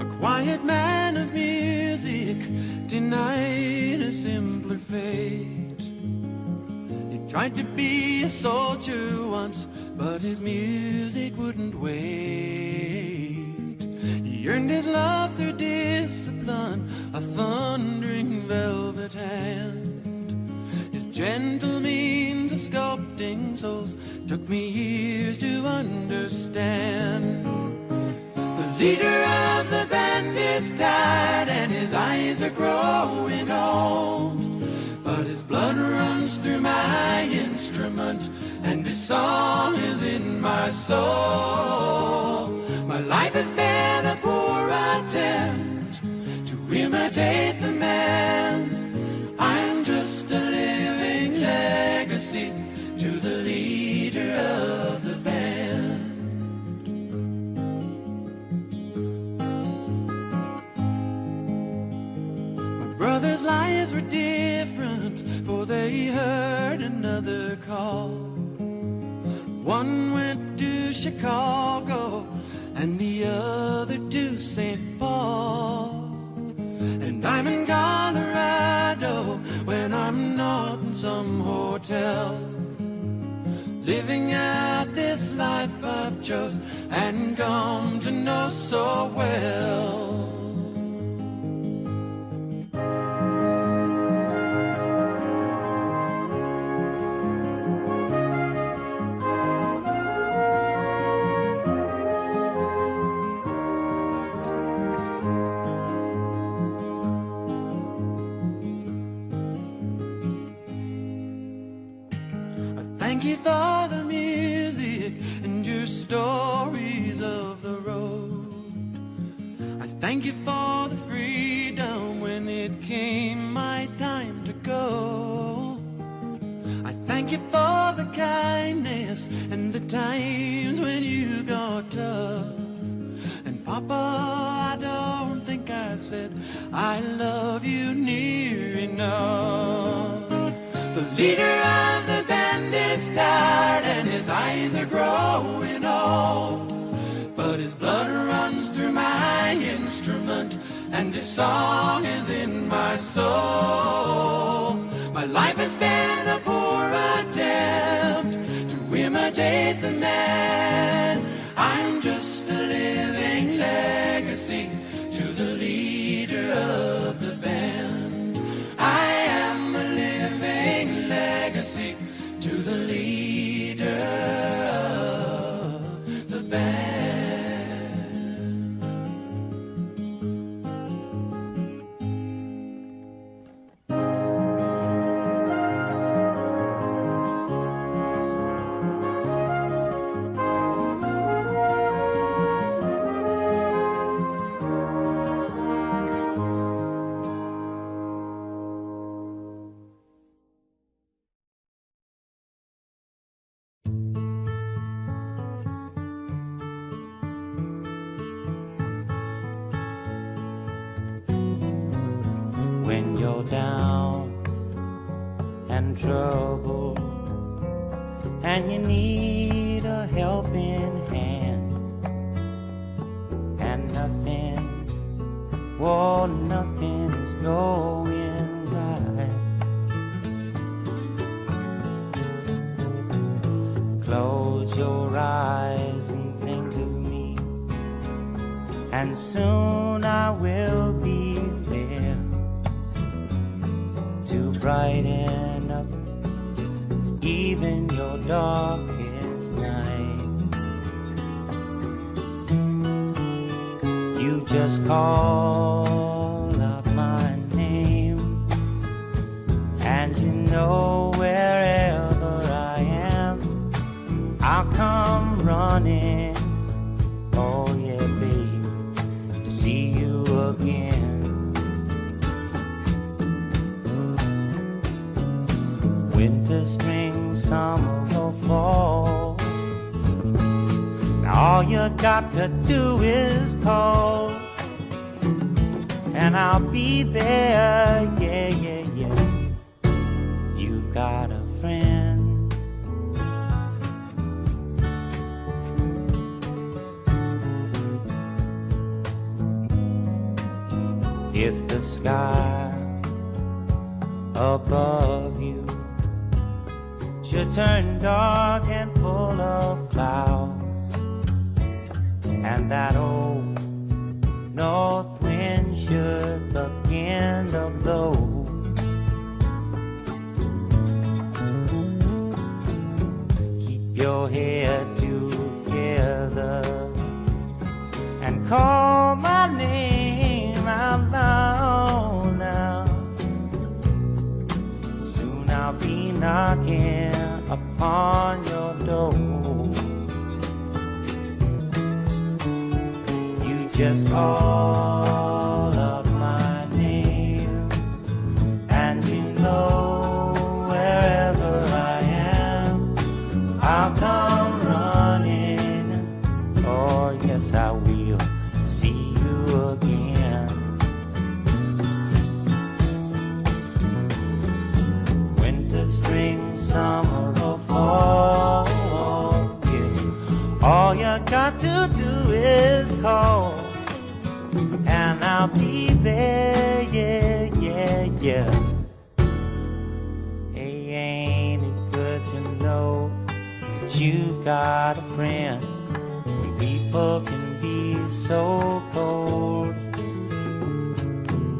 A quiet man of music, denied a simpler fate. He tried to be a soldier once, but his music wouldn't wait. He earned his love through discipline, a thundering velvet hand. His gentle means of sculpting souls took me years to understand. The leader of the band is tired and his eyes are growing old, but his blood runs through my instrument and his song is in my soul. My life has been a poor attempt to imitate the man. I'm just a living legacy to the leader of the band. Brothers' lives were different, for they heard another call. One went to Chicago and the other to St. Paul. And I'm in Colorado when I'm not in some hotel, living out this life I've chose and come to know so well. Thank you for the music and your stories of the road. I thank you for the freedom when it came my time to go. I thank you for the kindness and the times when you got tough. And Papa, I don't think I said I love you near enough. The leader of the band is tired and his eyes are growing old, but his blood runs through my instrument and his song is in my soul. My life has been a poor attempt to imitate the man. I'm just a living legacy to the leader of the band. I am a living legacy to the leader of the band. when you're down and troubled and you need a helping hand, and nothing, oh, nothing is going right. Close your eyes and think of me, and soon I will be there to brighten up even your darkest night. You just call out my name, and you know wherever I am, I'll come running. Oh yeah, babe, to see you again. Winter, spring, summer or fall, now all you got to do is call, and I'll be there, yeah, yeah, yeah. You've got a friend. If the sky above you should turn dark and full of clouds, and that old north wind should begin to blow, keep your head together and call my name out loud now. Soon I'll be knocking upon your door. You just call out my name, and you know wherever I am, I'll come running. Oh yes, I will see you again. Winter, spring, summer or fall, yeah. All you got to do is call, and I'll be there, yeah, yeah, yeah. Hey, ain't it good to know that you've got a friend when people can be so cold?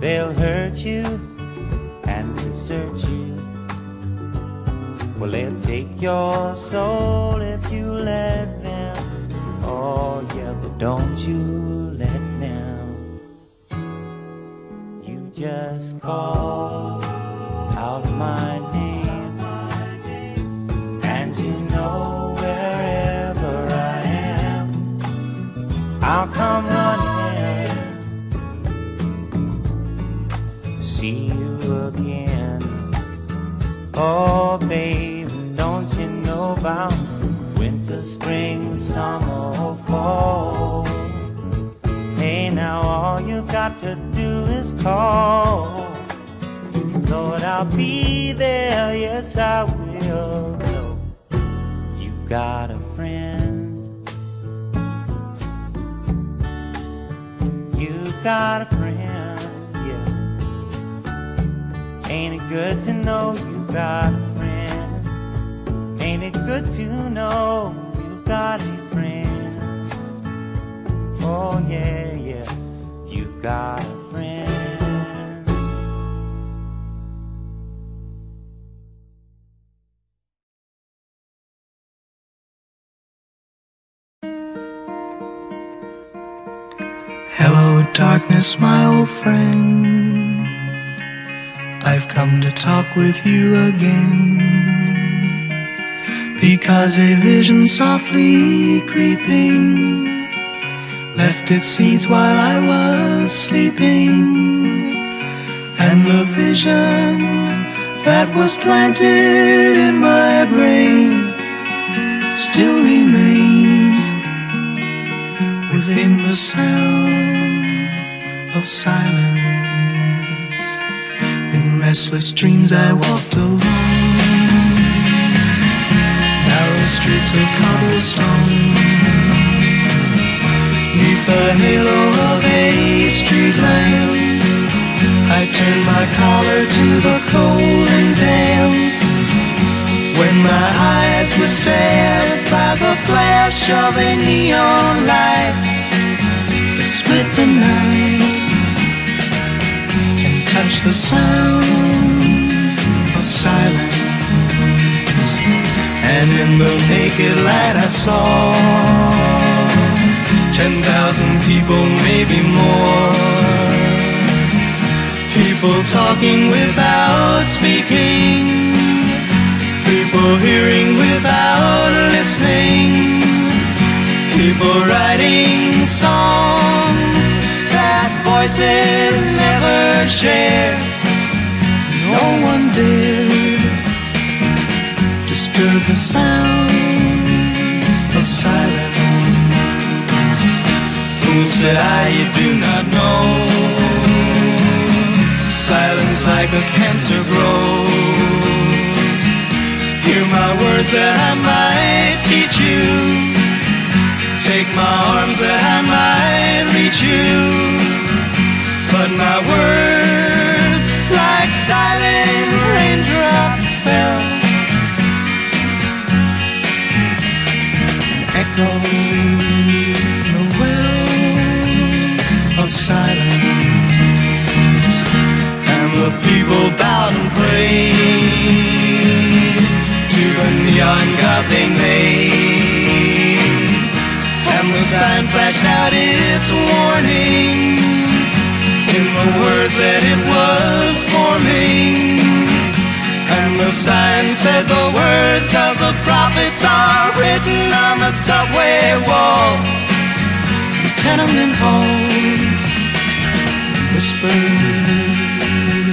They'll hurt you and desert you. Well, they'll take your soul if you let them. Oh yeah, but don't you let them. You just call out my name, and you know wherever I am, I'll come running to see you again. Oh babe, don't you know about winter, spring, summer or fall? Hey, now all you've got to do is call. Lord, I'll be there, yes I will. No, you've got a friend. You've got a friend, yeah. Ain't it good to know you've got a friend? Ain't it good to know you've got a friend? Oh yeah, yeah, you've got a friend. Hello, darkness, my old friend. I've come to talk with you again, because a vision softly creeping left its seeds while I was sleeping, and the vision that was planted in my brain still remains within the sound of silence. restless dreams I walked alone. Narrow streets of cobblestone, neath the halo of a street lamp, I turned my collar to the cold and damp. When my eyes were stabbed by the flash of a neon light that split the night and touched the sound of silence, and in the naked light I saw 10,000 people, maybe more, people talking without speaking, people hearing without listening, people writing songs that voices never share. No one dared disturb the sound of silence. Fool, said I, you do not know, silence like a cancer grows. Hear my words that I might teach you, take my arms that I might reach you, but my words like silent raindrops fell and echoed the wells of silence, and the people bowed and prayed to the neon god they made, and the sign flashed out its warning in the words that it was forming, and the sign said the words of the prophets are written on the subway walls, the tenement halls, whispered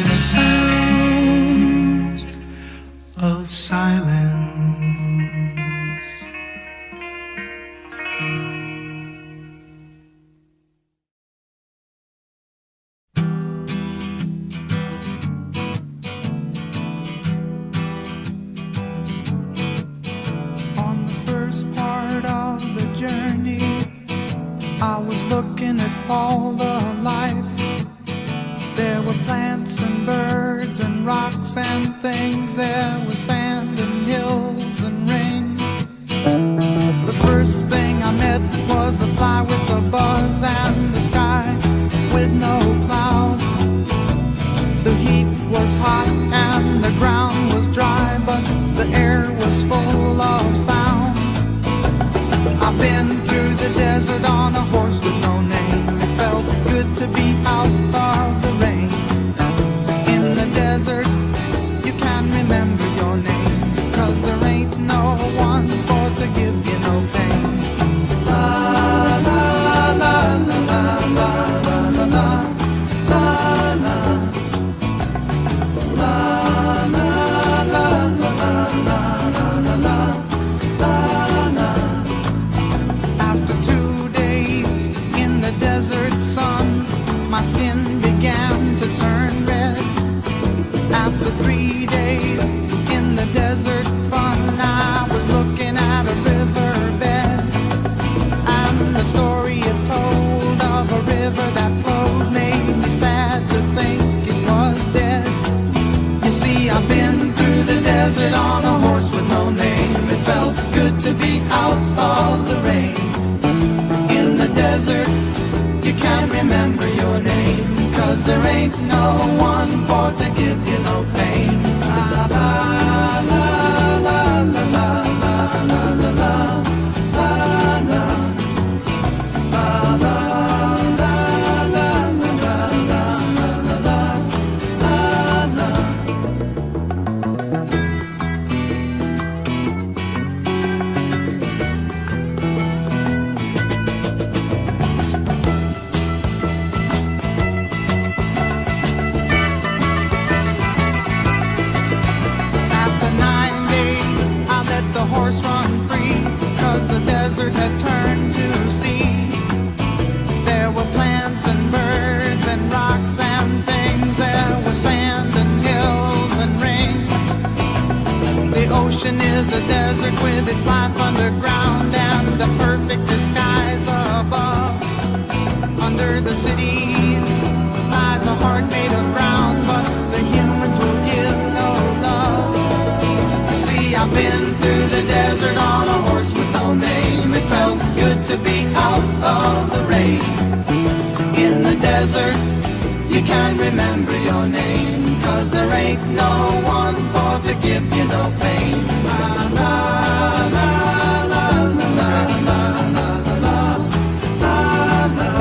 the sounds of silence. On the first part of the journey, I was looking at all the life. There were plants and birds and rocks and things. There was sand and hills and rain. The first thing I met was a fly with a buzz and the sky with no clouds. The heat was hot and the ground was dry, but the air was full of sound. I've been through the desert on a horse with no name. It felt good to be out of the rain. In the desert, you can remember your name, 'cause there ain't no one for to give you no pain. La la la la la la la la la la la la la la la la la. After 2 days in the desert sun, my skin began to turn red. After 3 days in the desert fun, I was looking at a riverbed, and the story it told of a river that flowed made me sad to think it was dead. You see, I've been through the desert on a horse with no name. It felt good to be out of the rain. In the desert, you can't remember your name, 'cause there ain't no one for to give you no pain. La la la la la la la la la la la la la la la la la la. a desert with its life underground and a perfect disguise above. Under the cities lies a heart made of ground, but the humans will give no love. You see, I've been through the desert on a horse with no name. It felt good to be out of the rain. In the desert, you can't remember your name, 'cause there ain't no one for to give you no pain. La, la, la, la, la, la, la, la, la, la, la, la,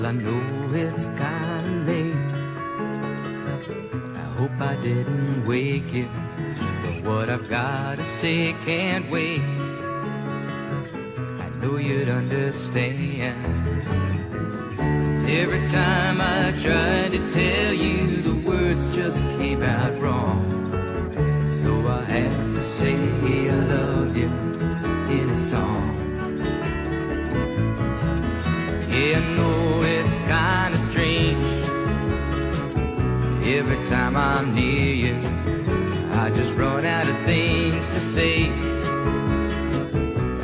I know it's kinda late. I hope I didn't wake you, but what I've gotta say can't wait. I know you'd understand. Every time I tried to tell you, the words just came out wrong. So I have to say I love you in a song. Yeah, I know it's kinda strange. Every time I'm near you, I just run out of things to say.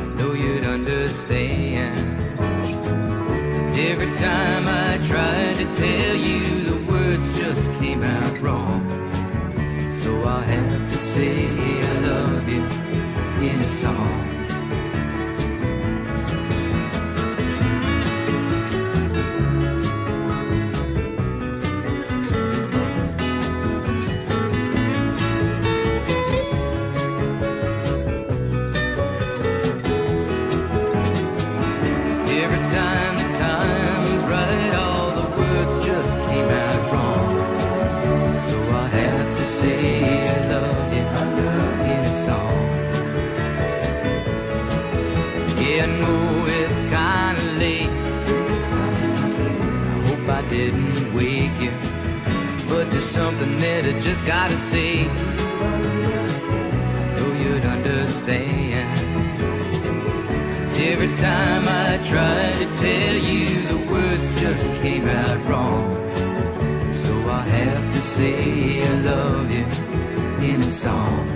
I know you'd understand. Every time I tried to tell you, the words just came out wrong. So I have to say I love you in a song. Didn't wake you, but there's something that I just gotta say. I know you'd understand. Every time I tried to tell you, the words just came out wrong. So I have to say I love you in a song.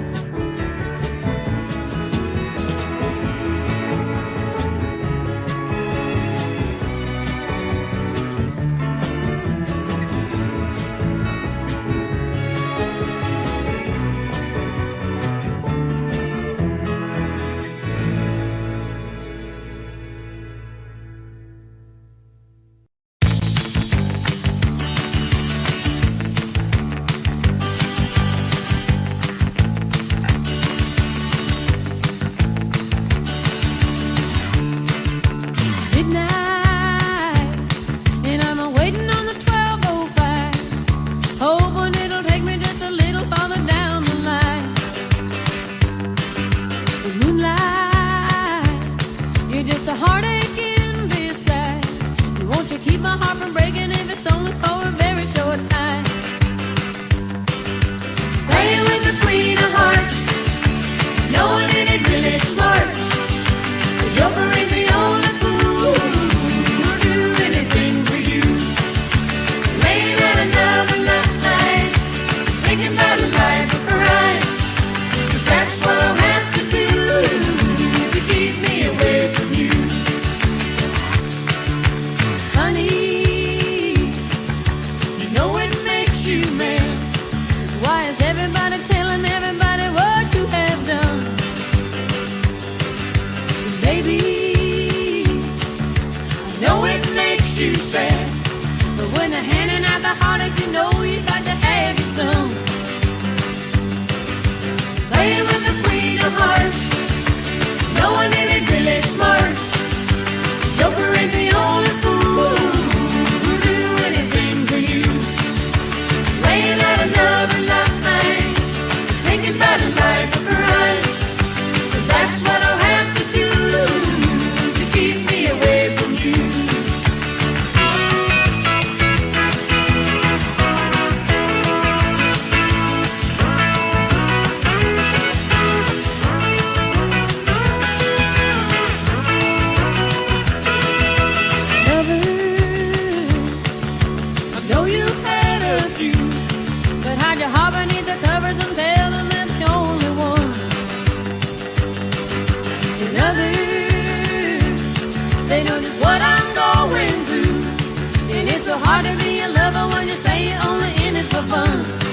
sad. But when they're handing out the heartaches, you know you got to have your some. Playing with the freedom heart, knowing it ain't really smart. Joker ain't the only fool who'll do anything for you. Laying out another line, thinking about a life of crime. 'Cause that's what I'll have to do to keep me away from you. They know just what I'm going through. And it's so hard to be a lover when you say you're only in it for fun.